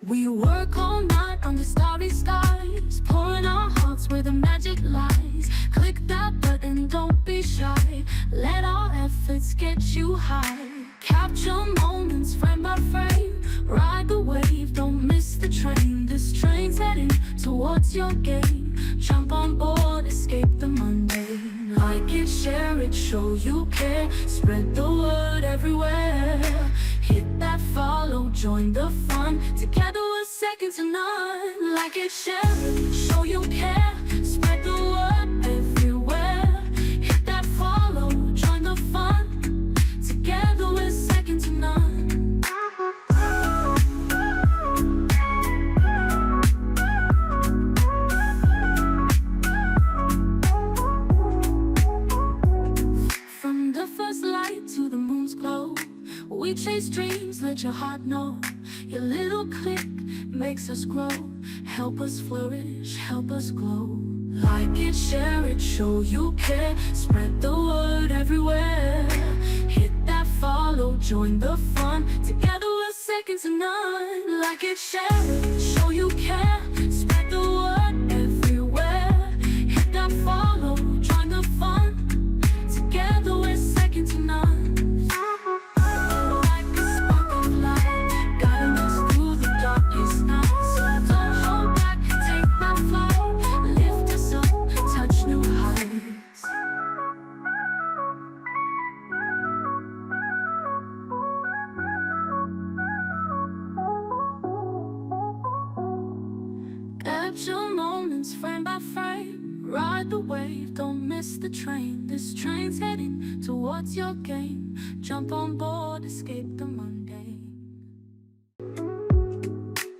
We work all night under starry skies, pouring our hearts where the magic lies. Click that button, don't be shy. Let our efforts get you high. Capture moments frame by frame. Ride the wave, don't miss the train. This train's heading towards your game. Jump on board, escape the mundane. Like it, share it, show you care. Spread the word everywhere. Hit that follow, join the fun. Together we're second to none. Like it, share it, show you care. Spread the word everywhere. Hit that follow, join the fun. Together we're second to none. From the first light to the moon's glow, we chase dreams, let your heart know. Your little click makes us grow. Help us flourish, help us glow. Like it, share it, show you care. Spread the word everywhere. Hit that follow, join the fun. Together we're second to none. Like it, share it, show you care. Spread the word everywhere. Hit that follow, join the fun. Together we're second to none. Capture moments frame by frame. Ride the wave, don't miss the train. This train's heading towards your game. Jump on board, escape the mundane.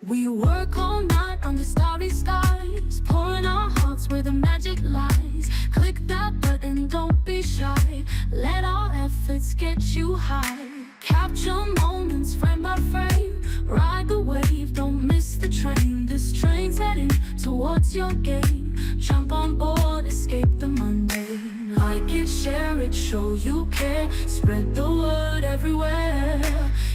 We work all night under starry skies, pouring our hearts where the magic lies. Click that button, don't be shy. Let our efforts get you high. Capture moments frame by frame. Ride the wave, don't miss the train. This train's heading towards your game. Jump on board, escape the mundane. Like it, share it, show you care. Spread the word everywhere.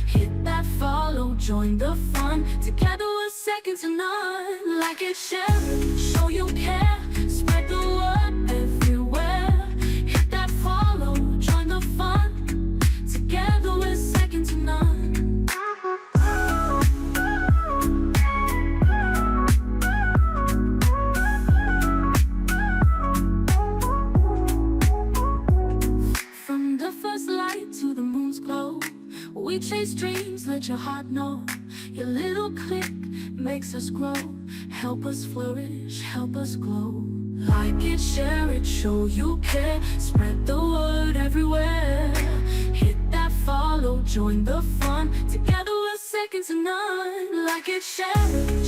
Hit that follow, join the fun. Together we're second to none. Like it, share it, show you care. Spread the word everywhere. Hit that follow, join the fun. Together we're second to none. From the first light to the moon's glow, we chase dreams, let your heart know. Your little click makes us grow. Help us flourish, help us glow. Like it, share it, show you care. Spread the word everywhere. Hit that follow, join the fun. Together we're second to none. Like it, share it,